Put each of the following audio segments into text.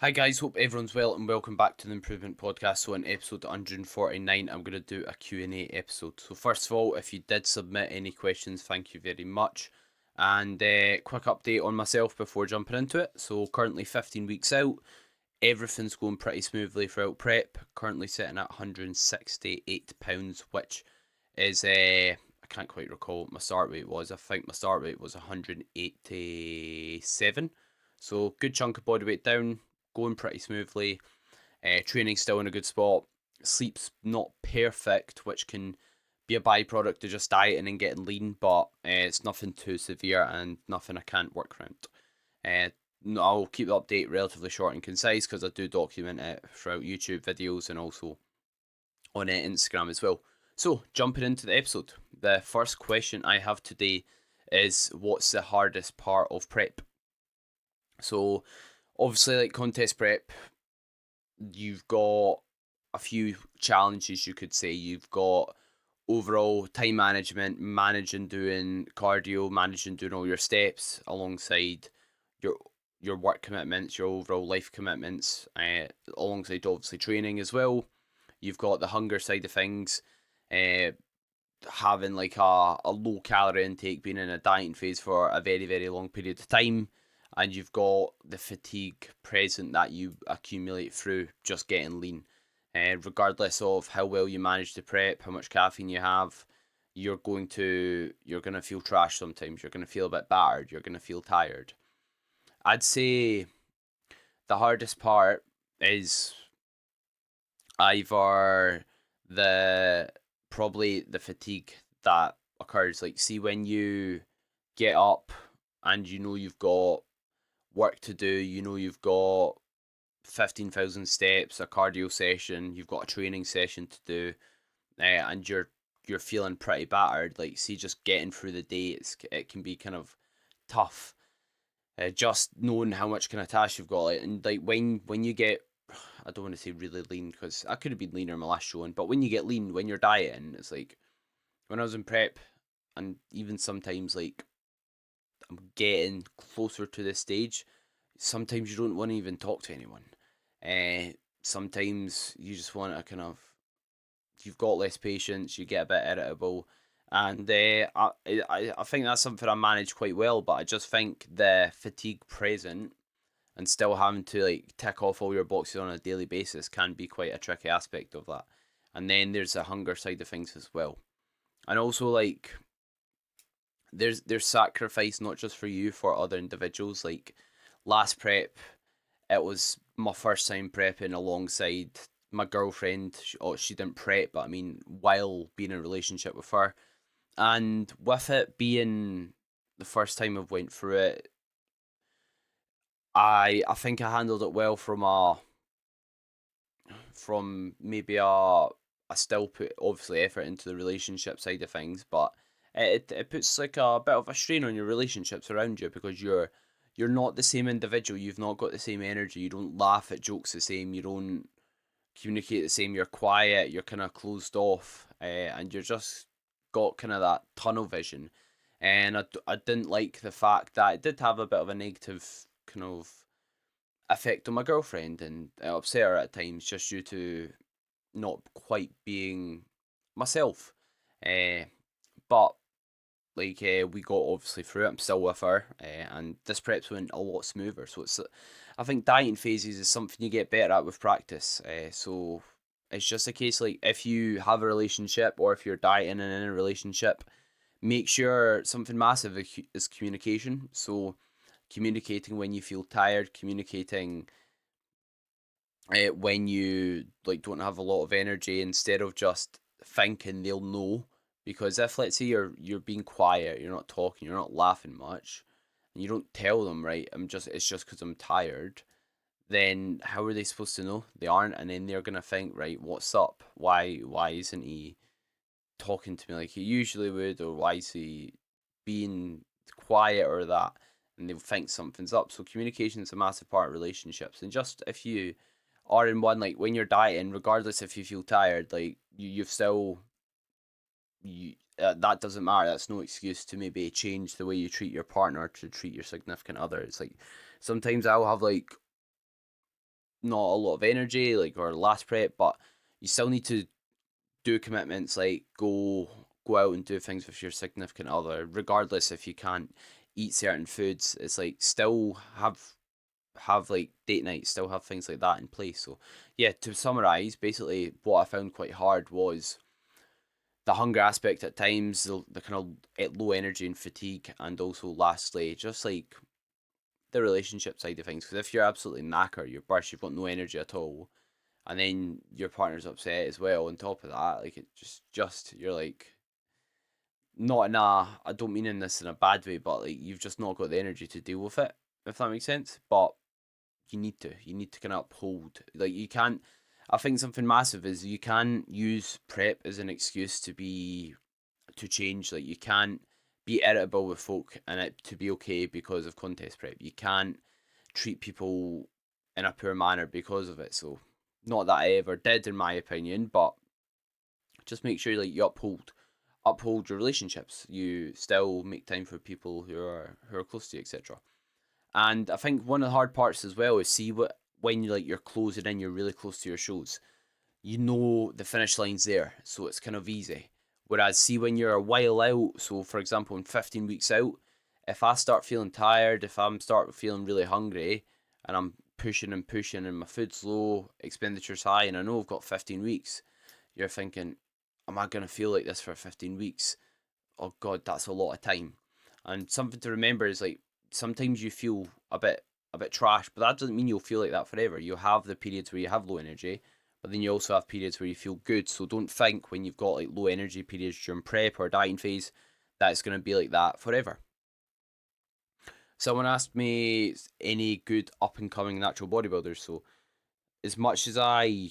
Hi guys, hope everyone's well and welcome back to the Improvement Podcast. So in episode 149, I'm going to do a Q&A episode. So first of all, if you did submit any questions, thank you very much. And quick update on myself before jumping into it. So currently 15 weeks out, everything's going pretty smoothly throughout prep. Currently sitting at 168 pounds, which is I can't quite recall what my start weight was. I think my start weight was 187. So good chunk of body weight down, going pretty smoothly. Training's still in a good spot. Sleep's not perfect, which can be a byproduct of just dieting and getting lean, but it's nothing too severe and nothing I can't work around. I'll keep the update relatively short and concise because I do document it throughout YouTube videos and also on Instagram as well. So, jumping into the episode, the first question I have today is what's the hardest part of prep? So, obviously, like contest prep, you've got a few challenges, you could say. You've got overall time management, managing doing cardio, managing doing all your steps alongside your your work commitments, your overall life commitments, alongside obviously training as well. You've got the hunger side of things, uh, having like a low calorie intake, being in a dieting phase for a very, very long period of time. And you've got the fatigue present that you accumulate through just getting lean. Regardless of how well you manage the prep, how much caffeine you have, you're gonna feel trash sometimes. You're gonna feel a bit battered. You're gonna feel tired. I'd say the hardest part is either the probably the fatigue that occurs. Like, see, when you get up and you know you've got work to do, you know you've got 15,000 steps, a cardio session, you've got a training session to do, and you're feeling pretty battered. Like, see, just getting through the day, it can be kind of tough. Just knowing how much kind of task you've got, like, and like when you get, I don't want to say really lean because I could have been leaner in my last showing, but when you get lean, when you're dieting, it's like when I was in prep, and even sometimes like I'm getting closer to this stage. Sometimes you don't want to even talk to anyone. Sometimes you just want to kind of, you've got less patience, you get a bit irritable, and I think that's something I manage quite well. But I just think the fatigue present and still having to like tick off all your boxes on a daily basis can be quite a tricky aspect of that. And then there's the hunger side of things as well, and also like there's sacrifice not just for you, for other individuals. Like last prep, it was my first time prepping alongside my girlfriend. She didn't prep, but I mean, while being in a relationship with her, and with it being the first time I've went through it, I think I handled it well from maybe I still put obviously effort into the relationship side of things, but it puts like a bit of a strain on your relationships around you because you're not the same individual. You've not got the same energy. You don't laugh at jokes the same. You don't communicate the same. You're quiet. You're kind of closed off, and you're just got kind of that tunnel vision. And I didn't like the fact that it did have a bit of a negative kind of effect on my girlfriend, and it upset her at times just due to not quite being myself. Uh, but like we got obviously through it. I'm still with her, and this prep's went a lot smoother. So it's, I think dieting phases is something you get better at with practice. So it's just a case like if you have a relationship or if you're dieting and in a relationship, make sure something massive is communication. So communicating when you feel tired, communicating when you like don't have a lot of energy, instead of just thinking they'll know. Because if, let's say, you're being quiet, you're not talking, you're not laughing much, and you don't tell them, right, it's just because I'm tired, then how are they supposed to know? They aren't. And then they're gonna think, right, what's up? Why isn't he talking to me like he usually would, or why is he being quiet or that? And they'll think something's up. So communication is a massive part of relationships. And just if you are in one, like when you're dieting, regardless if you feel tired, like you've still you that doesn't matter. That's no excuse to maybe change the way you treat your partner, to treat your significant other. It's like sometimes I'll have like not a lot of energy, like or last prep, but you still need to do commitments like go out and do things with your significant other, regardless if you can't eat certain foods. It's like still have like date nights, still have things like that in place. So yeah, to summarize, basically what I found quite hard was the hunger aspect at times, the kind of low energy and fatigue, and also lastly, just like the relationship side of things. Because if you're absolutely knackered, you're burst, you've got no energy at all, and then your partner's upset as well. On top of that, like it just you're like not in a. I don't mean in this in a bad way, but like you've just not got the energy to deal with it. If that makes sense, but you need to kind of uphold, like you can't. I think something massive is you can use prep as an excuse to change. Like you can't be irritable with folk and it to be okay because of contest prep. You can't treat people in a poor manner because of it. So not that I ever did, in my opinion, but just make sure like you uphold your relationships. You still make time for people who are close to you, etc. And I think one of the hard parts as well is see what when you're closing in, you're really close to your shows. You know the finish line's there, so it's kind of easy. Whereas see when you're a while out, so for example in 15 weeks out, if I start feeling tired, if I'm start feeling really hungry, and I'm pushing and pushing and my food's low, expenditure's high, and I know I've got 15 weeks, you're thinking, am I gonna feel like this for 15 weeks? Oh god, that's a lot of time. And something to remember is like sometimes you feel a bit trash, but that doesn't mean you'll feel like that forever. You'll have the periods where you have low energy, but then you also have periods where you feel good. So don't think when you've got like low energy periods during prep or dieting phase that it's going to be like that forever. Someone asked me any good up and coming natural bodybuilders. So as much as I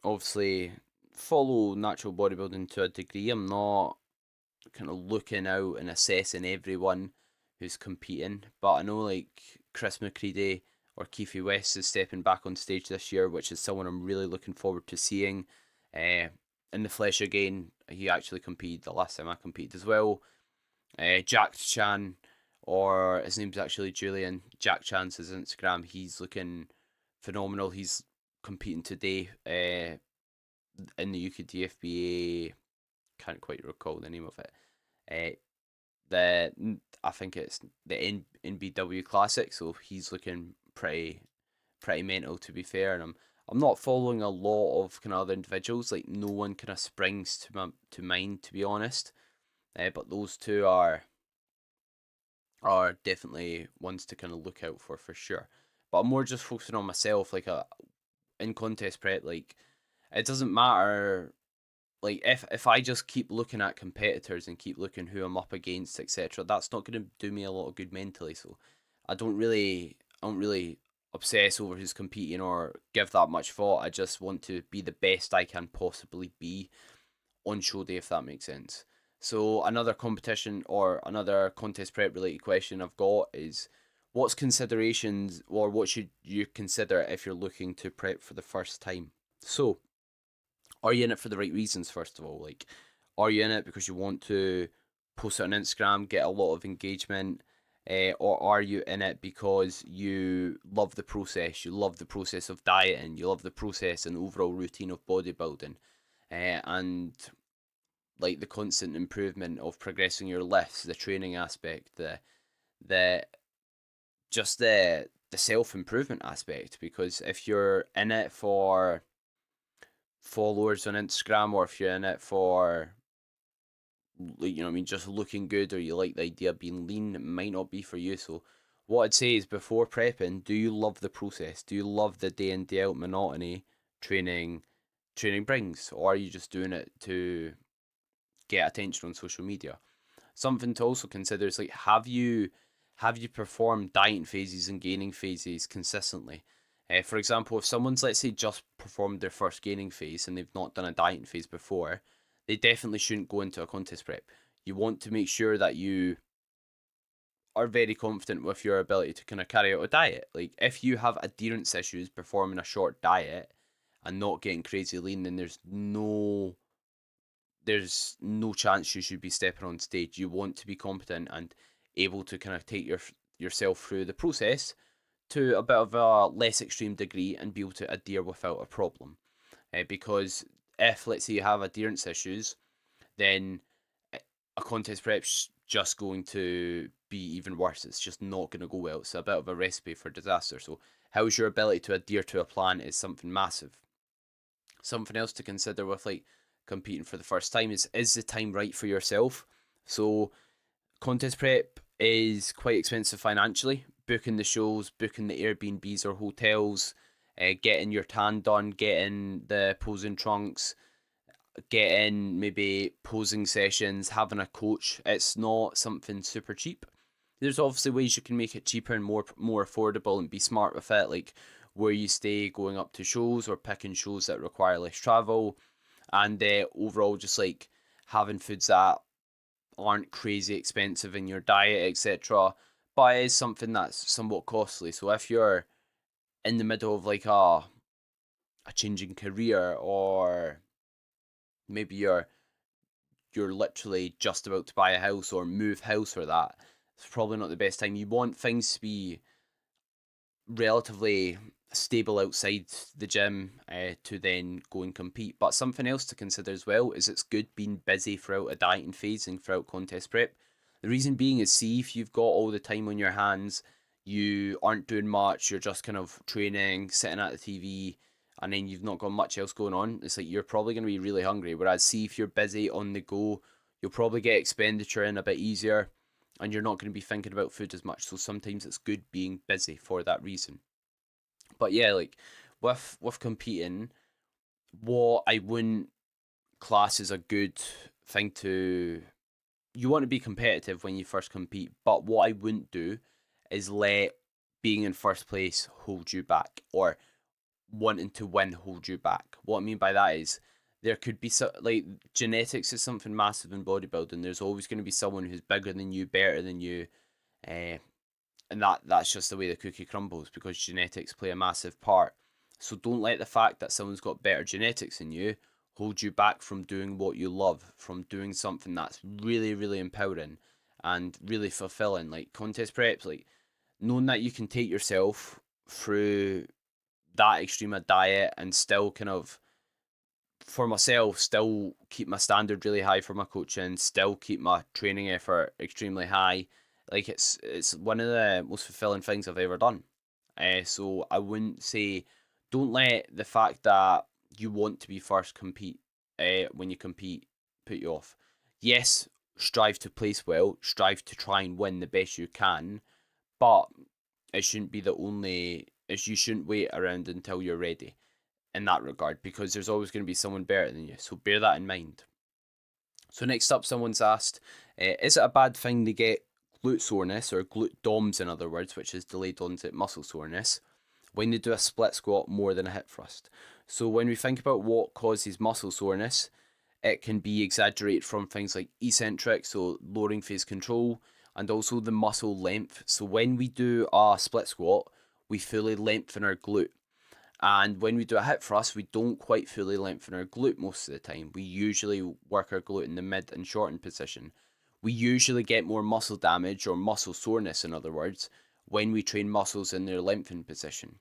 obviously follow natural bodybuilding to a degree, I'm not kind of looking out and assessing everyone who's competing. But I know like Chris McCready or Keefe West is stepping back on stage this year, which is someone I'm really looking forward to seeing in the flesh again. He actually competed the last time I competed as well. Jack Chan, or his name's actually Julian. Jack Chan's his Instagram. He's looking phenomenal. He's competing today in the UKDFBA. Can't quite recall the name of it. I think it's the NBW Classic, so he's looking pretty mental, to be fair. And I'm not following a lot of kind of other individuals. Like no one kind of springs to mind, to be honest. But those two are definitely ones to kind of look out for sure. But I'm more just focusing on myself, like in contest prep. Like it doesn't matter, like if I just keep looking at competitors and keep looking who I'm up against, etc., that's not going to do me a lot of good mentally. So I don't really obsess over who's competing or give that much thought. I just want to be the best I can possibly be on show day, if that makes sense. So another competition or another contest prep related question I've got is, what's considerations or what should you consider if you're looking to prep for the first time? So are you in it for the right reasons, first of all? Like, are you in it because you want to post it on Instagram, get a lot of engagement, or are you in it because you love the process? You love the process of dieting, you love the process and overall routine of bodybuilding, and like the constant improvement of progressing your lifts, the training aspect, the just the self improvement aspect. Because if you're in it for followers on Instagram, or if you're in it for, what I mean, just looking good, or you like the idea of being lean, it might not be for you. So what I'd say is, before prepping, do you love the process? Do you love the day in day out monotony training brings, or are you just doing it to get attention on social media? Something to also consider is like, have you performed dieting phases and gaining phases consistently? For example, if someone's, let's say, just performed their first gaining phase and they've not done a dieting phase before, they definitely shouldn't go into a contest prep. You want to make sure that you are very confident with your ability to kind of carry out a diet. Like if you have adherence issues performing a short diet and not getting crazy lean, then there's no chance you should be stepping on stage. You want to be competent and able to kind of take yourself through the process to a bit of a less extreme degree and be able to adhere without a problem. Because if, let's say, you have adherence issues, then a contest prep's just going to be even worse. It's just not going to go well. It's a bit of a recipe for disaster. So how's your ability to adhere to a plan is something massive. Something else to consider with like competing for the first time is the time right for yourself? So contest prep is quite expensive financially. Booking the shows, booking the Airbnbs or hotels, getting your tan done, getting the posing trunks, getting maybe posing sessions, having a coach. It's not something super cheap. There's obviously ways you can make it cheaper and more affordable and be smart with it, like where you stay, going up to shows or picking shows that require less travel, and overall just like having foods that aren't crazy expensive in your diet, etc. But it is something that's somewhat costly. So if you're in the middle of like a changing career, or maybe you're literally just about to buy a house or move house or that, it's probably not the best time. You want things to be relatively stable outside the gym to then go and compete. But something else to consider as well is it's good being busy throughout a dieting phase and throughout contest prep. The reason being is, see, if you've got all the time on your hands, you aren't doing much, you're just kind of training, sitting at the TV, and then you've not got much else going on, it's like you're probably going to be really hungry. Whereas, see, if you're busy on the go, you'll probably get expenditure in a bit easier and you're not going to be thinking about food as much. So sometimes it's good being busy for that reason. But yeah, like with competing, what I wouldn't class as a good thing to, you want to be competitive when you first compete, but what I wouldn't do is let being in first place hold you back, or wanting to win hold you back. What I mean by that is there could be like genetics is something massive in bodybuilding. There's always going to be someone who's bigger than you, better than you, uh, and that's just the way the cookie crumbles, because genetics play a massive part. So don't let the fact that someone's got better genetics than you hold you back from doing what you love, from doing something that's really, really empowering and really fulfilling, like contest preps. Like knowing that you can take yourself through that extreme a diet and still kind of, for myself, still keep my standard really high for my coaching, still keep my training effort extremely high. Like it's one of the most fulfilling things I've ever done. So I wouldn't say, don't let the fact that you want to be first compete when you compete put you off. Yes, strive to place well, strive to try and win the best you can, but it shouldn't be the only. You shouldn't wait around until you're ready in that regard, because there's always going to be someone better than you. So bear that in mind. So next up, someone's asked, is it a bad thing to get glute soreness, or glute DOMS in other words, which is delayed onset muscle soreness, when they do a split squat more than a hip thrust? So when we think about what causes muscle soreness, it can be exaggerated from things like eccentric, so lowering phase control, and also the muscle length. So when we do a split squat, we fully lengthen our glute. And when we do a hip thrust, we don't quite fully lengthen our glute most of the time. We usually work our glute in the mid and shortened position. We usually get more muscle damage, or muscle soreness in other words, when we train muscles in their lengthened position.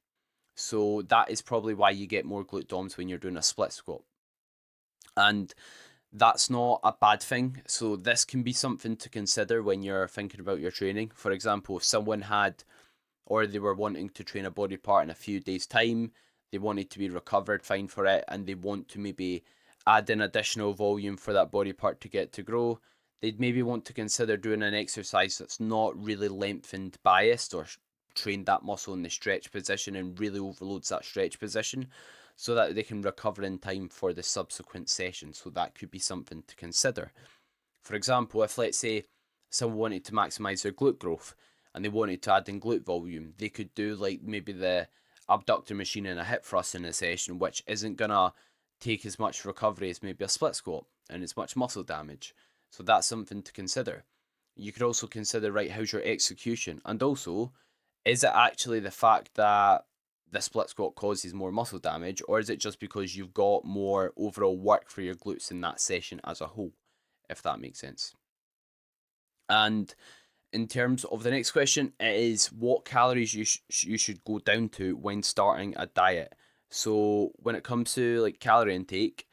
So that is probably why you get more glute DOMs when you're doing a split squat. And that's not a bad thing. So this can be something to consider when you're thinking about your training. For example, if someone had, or they were wanting to train a body part in a few days' time, they wanted to be recovered fine for it, and they want to maybe add in additional volume for that body part to get to grow, they'd maybe want to consider doing an exercise that's not really lengthened biased, or trained that muscle in the stretch position and really overloads that stretch position, so that they can recover in time for the subsequent session. So that could be something to consider. For example, if let's say someone wanted to maximize their glute growth and they wanted to add in glute volume, they could do like maybe the abductor machine and a hip thrust in a session, which isn't gonna take as much recovery as maybe a split squat and as much muscle damage. So that's something to consider. You could also consider, right, how's your execution? And also, is it actually the fact that the split squat causes more muscle damage, or is it just because you've got more overall work for your glutes in that session as a whole, if that makes sense? And In terms of the next question, it is what calories you should go down to when starting a diet. So when it comes to like calorie intake,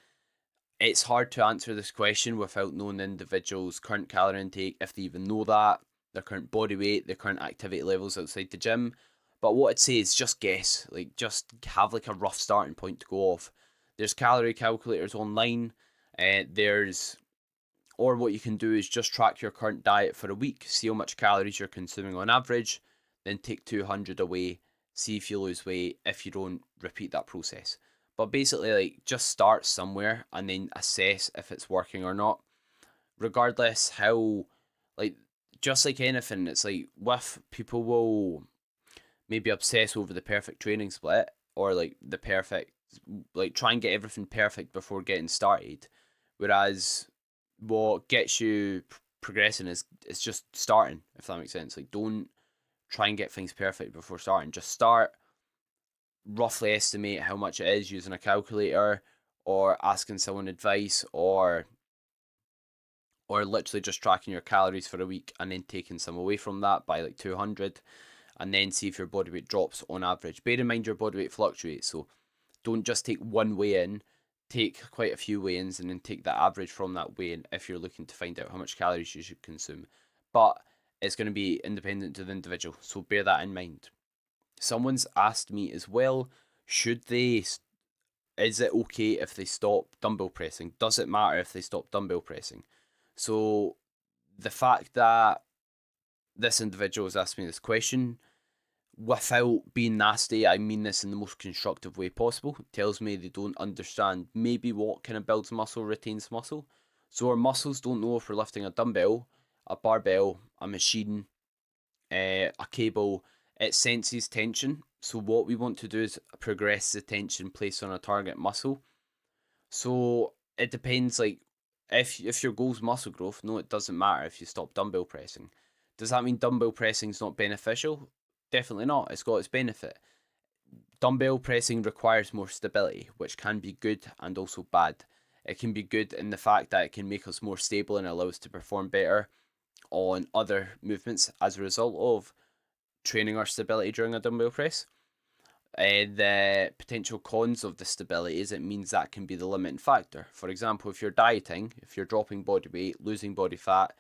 it's hard to answer this question without knowing the individual's current calorie intake, if they even know that, their current body weight, their current activity levels outside the gym. But what I'd say is just guess, like just have like a rough starting point to go off. There's calorie calculators online. There's Or what you can do is just track your current diet for a week, see how much calories you're consuming on average, then take 200 away, see if you lose weight. If you don't, repeat that process. But basically, like, just start somewhere and then assess if it's working or not. Regardless how, like, just like anything, it's like with people will maybe obsess over the perfect training split, or like the perfect, like try and get everything perfect before getting started. Whereas what gets you progressing is just starting, if that makes sense. Like, don't try and get things perfect before starting. Just start, roughly estimate how much it is using a calculator, or asking someone advice, or literally just tracking your calories for a week and then taking some away from that by like 200, and then see if your body weight drops on average. Bear in mind your body weight fluctuates, so don't just take one weigh in, take quite a few weigh-ins and then take the average from that weigh-in if you're looking to find out how much calories you should consume. But it's going to be independent to the individual, so bear that in mind. Someone's asked me as well, is it okay if they stop dumbbell pressing? Does it matter if they stop dumbbell pressing? So the fact that this individual has asked me this question, without being nasty, I mean this in the most constructive way possible. It tells me they don't understand maybe what kind of builds muscle, retains muscle. So our muscles don't know if we're lifting a dumbbell, a barbell, a machine, a cable. It senses tension. So what we want to do is progress the tension placed on a target muscle. So it depends, like, if your goal's muscle growth, no, it doesn't matter if you stop dumbbell pressing. Does that mean dumbbell pressing is not beneficial? Definitely not. It's got its benefit. Dumbbell pressing requires more stability, which can be good and also bad. It can be good in the fact that it can make us more stable and allow us to perform better on other movements as a result of training our stability during a dumbbell press. The potential cons of the stability is it means that can be the limiting factor. For example, if you're dieting, if you're dropping body weight, losing body fat,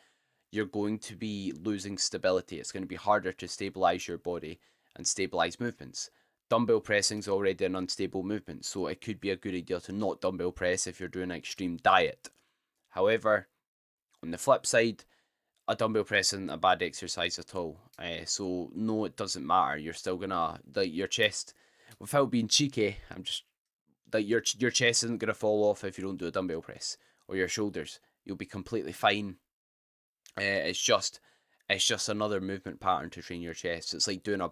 you're going to be losing stability. It's going to be harder to stabilize your body and stabilize movements. Dumbbell pressing is already an unstable movement, so it could be a good idea to not dumbbell press if you're doing an extreme diet. However, on the flip side, a dumbbell press isn't a bad exercise at all. So no, it doesn't matter. You're still gonna, like, your chest, without being cheeky, I'm just like, your chest isn't gonna fall off if you don't do a dumbbell press, or your shoulders. You'll be completely fine. It's just another movement pattern to train your chest. It's like, I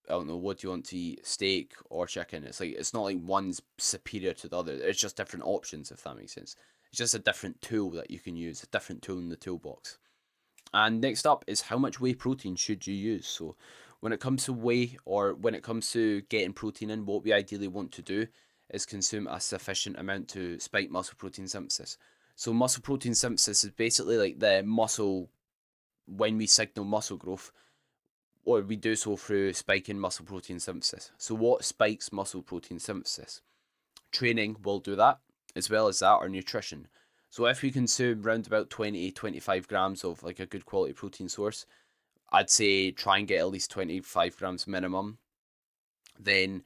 don't know, what do you want to eat, steak or chicken? It's not like one's superior to the other. It's just different options, if that makes sense. It's just a different tool that you can use, a different tool in the toolbox. And next up is how much whey protein should you use? So when it comes to whey, or when it comes to getting protein in, what we ideally want to do is consume a sufficient amount to spike muscle protein synthesis. So muscle protein synthesis is basically like the muscle, when we signal muscle growth, or we do so through spiking muscle protein synthesis. So what spikes muscle protein synthesis? Training will do that, as well as that, or nutrition. So if we consume around about 20-25 grams of like a good quality protein source, I'd say try and get at least 25 grams minimum. Then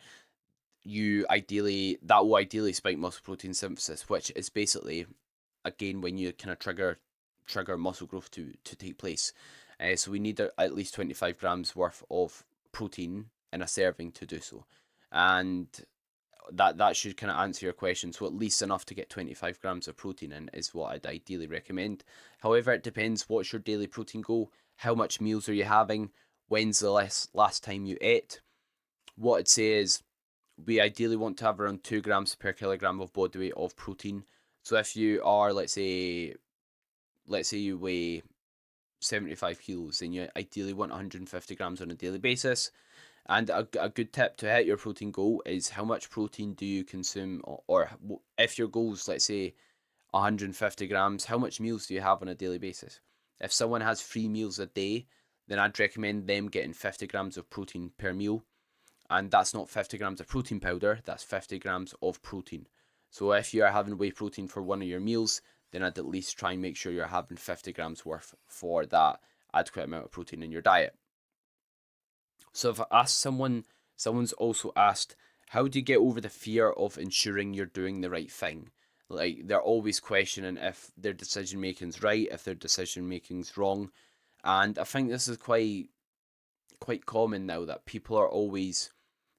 that will ideally spike muscle protein synthesis, which is basically, again, when you kind of trigger muscle growth to take place. So we need at least 25 grams worth of protein in a serving to do so. And that should kind of answer your question. So at least enough to get 25 grams of protein in is what I'd ideally recommend. However, it depends, what's your daily protein goal, how much meals are you having, when's the last time you ate. What I'd say is we ideally want to have around 2 grams per kilogram of body weight of protein. So if you are, let's say you weigh 75 kilos, then you ideally want 150 grams on a daily basis. And a good tip to hit your protein goal is how much protein do you consume, or if your goal is, let's say, 150 grams, how much meals do you have on a daily basis? If someone has 3 meals a day, then I'd recommend them getting 50 grams of protein per meal. And that's not 50 grams of protein powder, that's 50 grams of protein. So if you are having whey protein for one of your meals, then I'd at least try and make sure you're having 50 grams worth for that adequate amount of protein in your diet. So if I ask someone's also asked, how do you get over the fear of ensuring you're doing the right thing? Like, they're always questioning if their decision making's right, if their decision making's wrong. And I think this is quite common now, that people are always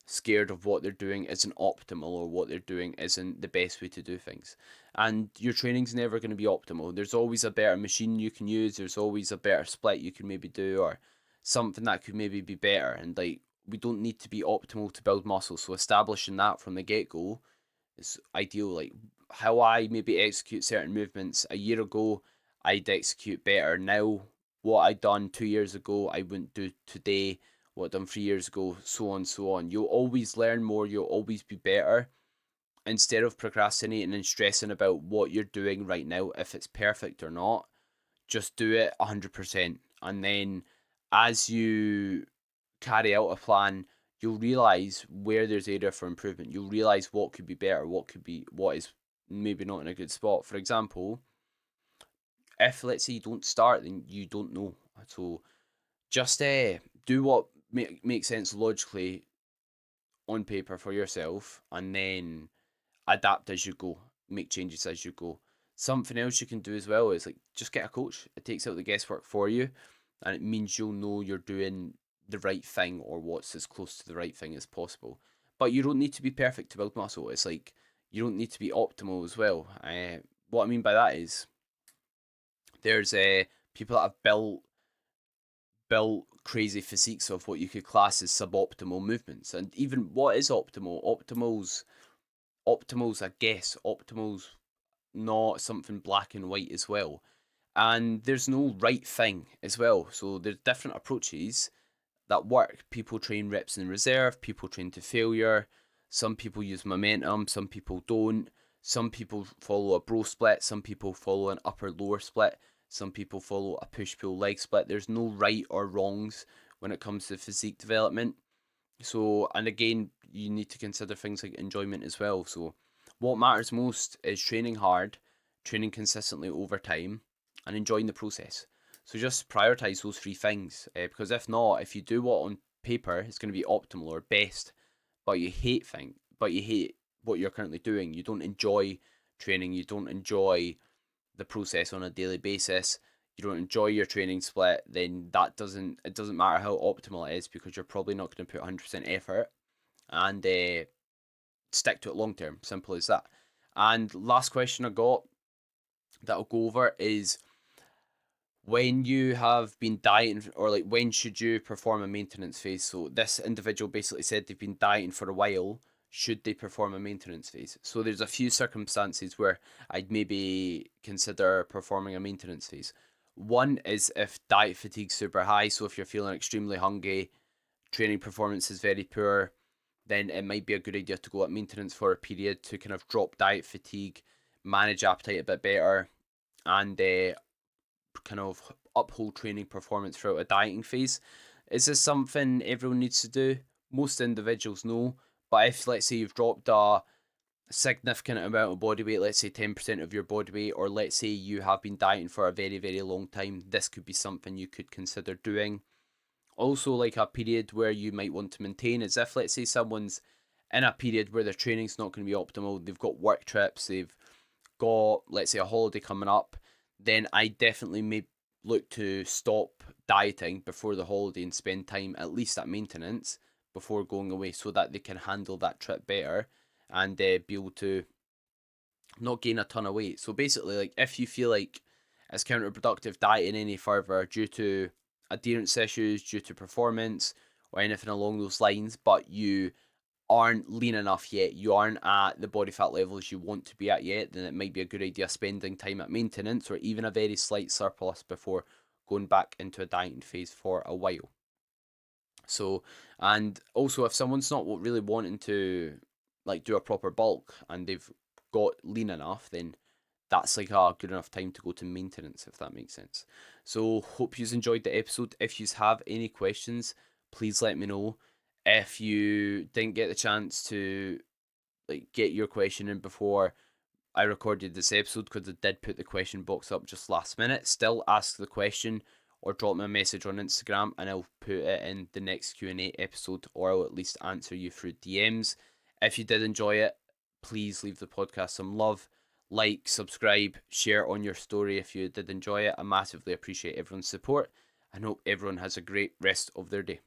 scared of what they're doing isn't optimal, or what they're doing isn't the best way to do things. And your training's never going to be optimal. There's always a better machine you can use, there's always a better split you can maybe do, or something that could maybe be better. And like, we don't need to be optimal to build muscle, so establishing that from the get-go is ideal. Like, how I maybe execute certain movements a year ago, I'd execute better now. What I done 2 years ago, I wouldn't do today. What I done 3 years ago, so on, so on. You'll always learn more. You'll always be better. Instead of procrastinating and stressing about what you're doing right now, if it's perfect or not, just do it 100%. And then as you carry out a plan, you'll realize where there's area for improvement. You'll realize what could be better, what is maybe not in a good spot. For example, if let's say you don't start, then you don't know. So just do what makes sense logically on paper for yourself, and then adapt as you go, make changes as you go. Something else you can do as well is like, just get a coach. It takes out the guesswork for you, and it means you'll know you're doing the right thing, or what's as close to the right thing as possible. But you don't need to be perfect to build muscle. It's like, you don't need to be optimal as well. What I mean by that is, there's people that have built crazy physiques of what you could class as suboptimal movements. And even what is optimal? Optimal's a guess. Optimal's not something black and white as well. And there's no right thing as well. So there's different approaches that work. People train reps in reserve, people train to failure, some people use momentum, some people don't. Some people follow a bro split, some people follow an upper lower split, some people follow a push pull leg split. There's no right or wrongs when it comes to physique development. So, and again, you need to consider things like enjoyment as well. So, what matters most is training hard, training consistently over time, and enjoying the process. So, just prioritize those three things. Because if not, if you do what on paper is going to be optimal or best, but you hate what you're currently doing, you don't enjoy training, you don't enjoy the process on a daily basis, you don't enjoy your training split, then it doesn't matter how optimal it is, because you're probably not going to put 100% effort and stick to it long term. Simple as that. And last question I got that I'll go over is, when you have been dieting, or like, when should you perform a maintenance phase? So this individual basically said they've been dieting for a while. Should they perform a maintenance phase? So there's a few circumstances where I'd maybe consider performing a maintenance phase. One is if diet fatigue's super high. So if you're feeling extremely hungry, training performance is very poor, then it might be a good idea to go at maintenance for a period to kind of drop diet fatigue, manage appetite a bit better, and kind of uphold training performance throughout a dieting phase. Is this something everyone needs to do? Most individuals know, but if let's say you've dropped a significant amount of body weight, let's say 10% of your body weight, or let's say you have been dieting for a very, very long time, this could be something you could consider doing. Also, like, a period where you might want to maintain is if let's say someone's in a period where their training's not going to be optimal, they've got work trips, they've got, let's say, a holiday coming up, then I definitely may look to stop dieting before the holiday and spend time at least at maintenance before going away, so that they can handle that trip better and be able to not gain a ton of weight. So basically, like, if you feel like it's counterproductive dieting any further due to adherence issues, due to performance, or anything along those lines, but you aren't lean enough yet, you aren't at the body fat levels you want to be at yet, then it might be a good idea spending time at maintenance, or even a very slight surplus, before going back into a dieting phase for a while. So, and also, if someone's not really wanting to like do a proper bulk and they've got lean enough, then that's like a good enough time to go to maintenance, if that makes sense. So hope you enjoyed the episode. If you have any questions, please let me know. If you didn't get the chance to like get your question in before I recorded this episode, because I did put the question box up just last minute, still ask the question or drop me a message on Instagram and I'll put it in the next Q&A episode, or I'll at least answer you through DMs. If you did enjoy it, please leave the podcast some love, like, subscribe, share on your story if you did enjoy it. I massively appreciate everyone's support and hope everyone has a great rest of their day.